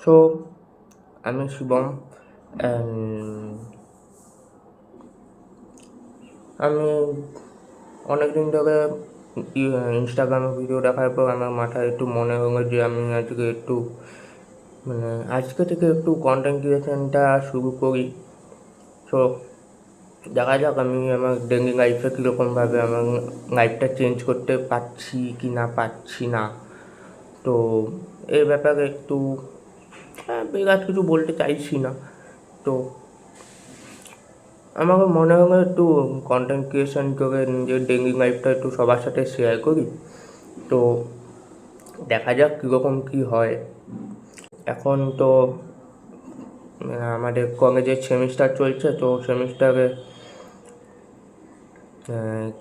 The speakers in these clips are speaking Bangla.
সো আমি শুভম and আমি অনেক দিন ধরে ইনস্টাগ্রামে ভিডিও দেখার পর আমার মাথায় একটু মনে হলো যে আমি আজকে থেকে একটু কন্টেন্ট ক্রিয়েশনটা শুরু করি। সো দেখা যাক আমি আমার ডেইলি লাইফে কীরকমভাবে আমার লাইফটা চেঞ্জ করতে পারছি কি না পারছি না। তো এই ব্যাপারে একটু বিরাট কিছু বলতে চাইছি না। তো আমাকে মনে হলো একটু কন্টেন্ট ক্রিয়েশন করে নিজের ডেইলি লাইফটা একটু সবার সাথে শেয়ার করি। তো দেখা যাক কীরকম কী হয়। এখন তো আমাদের কলেজের সেমিস্টার চলছে, তো সেমিস্টারে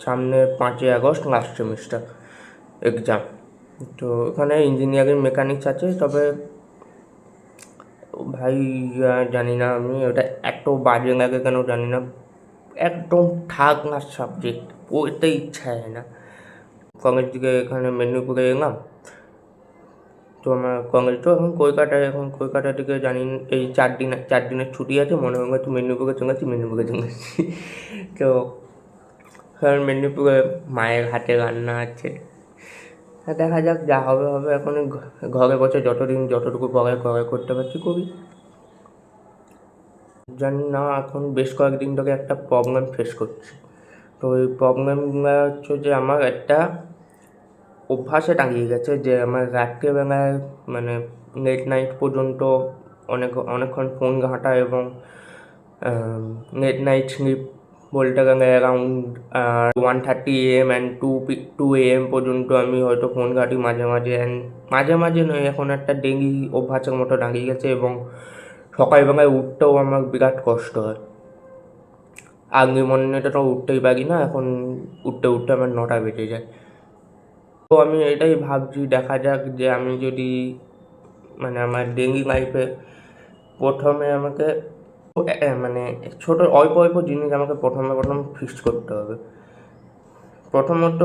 সামনে 5ই আগস্ট লাস্ট সেমিস্টার এক্সাম। তো এখানে ইঞ্জিনিয়ারিং মেকানিক্স আছে, তবে ভাই জানি না আমি ওটা এত বাজে লাগে কেন জানি না, একদম থাক না সাবজেক্ট, পড়তে ইচ্ছা হয় না। কলেজ থেকে এখানে মেদিনীপুরে এলাম, তো আমার কলেজ তো এখন কলকাতায়, এখন কলকাতা থেকে জানি এই 4 দিনের ছুটি আছে, মনে হয় একটু মেদিনীপুরে চলে আসছি। তো কারণ মেদিনীপুরে মায়ের হাতে রান্না আছে, দেখা যাক যা হবে হবে। এখন ঘরে বসে যতটুকু পড়ায় করতে পারছি করি। জানি না, এখন বেশ কয়েকদিন ধরে একটা প্রবলেম ফেস করছি। তো এই প্রবলেমগুলো হচ্ছে যে আমার একটা অভ্যাসে দাঁড়িয়ে গেছে যে আমার রাত্রেবেলায় লেট নাইট পর্যন্ত অনেকক্ষণ ফোন ঘাঁটা এবং লেট নাইট স্লিপ বলতে গেলে অ্যারাউন্ড 1:30 AM অ্যান্ড 2 AM পর্যন্ত আমি হয়তো ফোন ঘাঁটি মাঝে মাঝে। মাঝে মাঝে নয়, এখন একটা ডেইলি অভ্যাসের মতো দাঁড়িয়ে গেছে এবং সকালবেলায় উঠতেও আমার বিরাট কষ্ট হয়। আর্লি মর্নিংয়ে তো উঠতেই পারি না, এখন উঠতে আমার 9টা বেজে যায়। তো আমি এটাই ভাবছি, দেখা যাক যে আমি যদি আমার ডেইলি লাইফে প্রথমে আমাকে ছোটো অল্প অল্প জিনিস আমাকে প্রথম ফিক্স করতে হবে। প্রথমত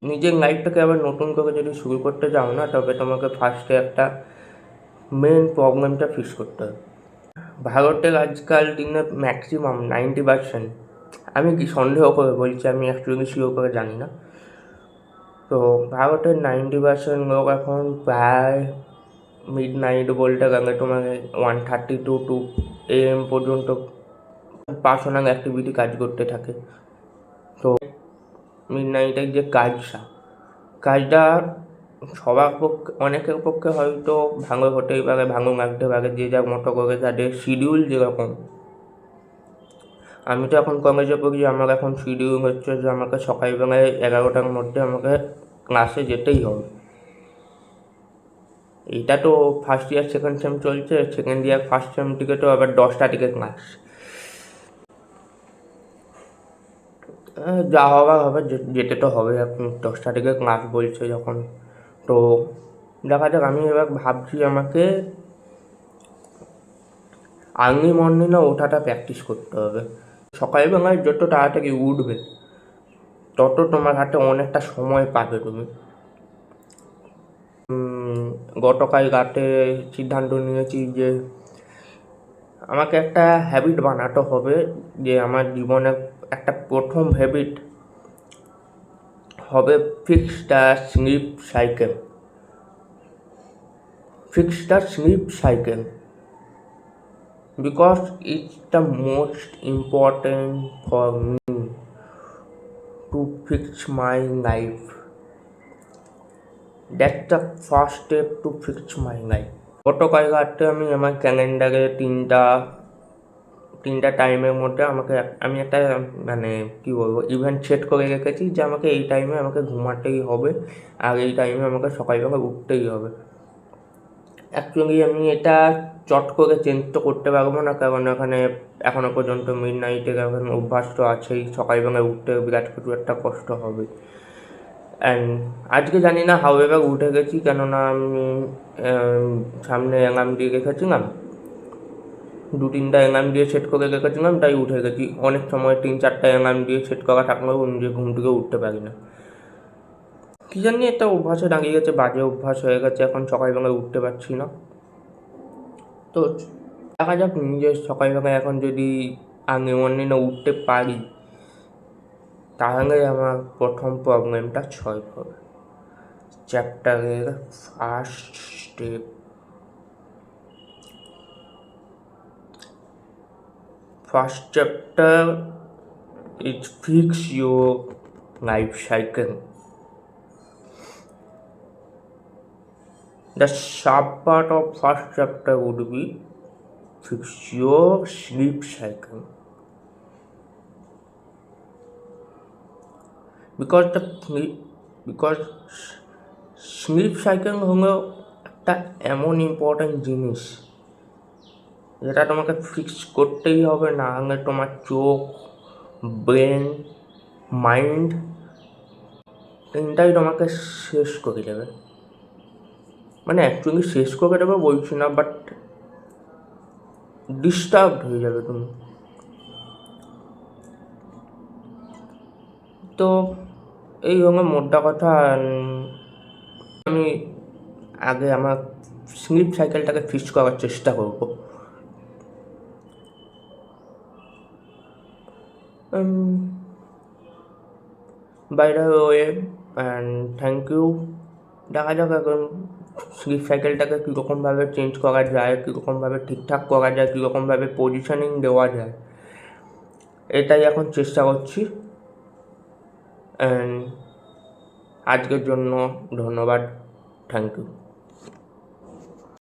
নিজের লাইফটাকে আবার নতুন করে যদি শুরু করতে যাও না, তবে তোমাকে ফার্স্টে একটা মেন প্রবলেমটা ফিক্স করতে হবে। ভারতের আজকাল দিনে ম্যাক্সিমাম 90%, আমি কি সন্দেহ করে বলছি, আমি অ্যাকচুয়ালি শিওর করে জানি না, তো ভারতের 90% লোক এখন প্রায় মিড নাইট বলতে গেলে তোমাকে 1:30 to 2 AM পর্যন্ত পার্সোনাল অ্যাক্টিভিটি কাজ করতে থাকে। তো মিড নাইটের যে কাজটা সবার পক্ষে, অনেকের পক্ষে হয়তো ভালো হতেই পারে, ভালো লাগতে পারে, যে যার মতো করে তাদের শিডিউল যেরকম। আমি তো এখন কলেজে পড়ি, আমার এখন শিডিউল হচ্ছে যে আমাকে সকালবেলায় 11টার মধ্যে আমাকে ক্লাসে যেতেই হবে। এটা তো ফার্স্ট ইয়ার সেকেন্ড সেম চলছে, সেকেন্ড ইয়ার ফার্স্ট সেম থেকে তো আবার 10টা থেকে ক্লাস। যা হবার হবে, যেতে তো হবে, এখন 10টা থেকে ক্লাস বলছে যখন। তো দেখা যাক, আমি এবার ভাবছি আমাকে আর্লি মর্নিংয়ে ওঠাটা প্র্যাকটিস করতে হবে। সকালবেলায় যত তাড়াতাড়ি উঠবে তত তোমার হাতে অনেকটা সময় পাবে তুমি। গতকাল রাতে সিদ্ধান্ত নিয়েছি যে আমাকে একটা হ্যাবিট বানাতে হবে, যে আমার জীবনে একটা প্রথম হ্যাবিট হবে fixed sleep cycle. Because it's the most important for me to fix my life. That's the first step to fix my life. গতকাল রাতে আমি আমার ক্যালেন্ডারে তিনটা টাইমের মধ্যে আমি একটা কী বলবো ইভেন্ট সেট করে রেখেছি যে আমাকে এই টাইমে আমাকে ঘুমাতেই হবে, আর এই টাইমে আমাকে সকালবেলা উঠতেই হবে। অ্যাকচুয়ালি আমি এটা চট করে চেঞ্জ তো করতে পারবো না, কারণ এখানে এখনও পর্যন্ত মিড নাইটের এখন অভ্যাস তো আছেই, সকালবেলা উঠতে বিরাট কিছু একটা কষ্ট হবে। অ্যান্ড আজকে জানি না হাউএভার উঠে গেছি, কেননা আমি সামনে অ্যালার্ম দিয়ে রেখেছিলাম, 2-3টা অ্যালার্ম দিয়ে সেট করে রেখেছিলাম, তাই উঠে গেছি। অনেক সময় 3-4টা অ্যালার্ম দিয়ে সেট করা থাকলেও নিজে ঘুম থেকে উঠতে পারি না। কী জানি একটা অভ্যাসে দাঁড়িয়ে গেছে, বাজে অভ্যাস হয়ে গেছে, এখন সকালবেলায় উঠতে পারছি না। তো দেখা যাক, নিজের সকালবেলায় এখন যদি আর্লি মর্নিংয়ে উঠতে পারি তাহলে আমার প্রথম প্রবলেমটা সলভ হবে। চ্যাপ্টারের first step, first chapter is fix your life cycle. The sub part of first chapter would be fix your sleep cycle, because sleep cycle হলো একটা এমন ইম্পর্ট্যান্ট জিনিস যেটা তোমাকে ফিক্স করতেই হবে, না হলে তোমার চোখ, ব্রেন, মাইন্ড তিনটাই তোমাকে শেষ করে দেবে। মানে অ্যাকচুয়ালি শেষ করে দেবে বলছি না, বাট ডিস্টার্বড হয়ে যাবে তুমি। তো এই হলো মোদ্দা কথা। আমি আগে আমার স্লিপ সাইকেলটাকে ফিক্স করার চেষ্টা করবো। By the way, and thank you. দেখা যাক এখন স্লিপ সাইকেলটাকে কীরকমভাবে চেঞ্জ করা যায়, কীরকমভাবে ঠিকঠাক করা যায়, কীরকমভাবে পজিশনিং দেওয়া যায়, এটাই এখন চেষ্টা করছি। অ্যান্ড আজকের জন্য ধন্যবাদ, থ্যাংক ইউ।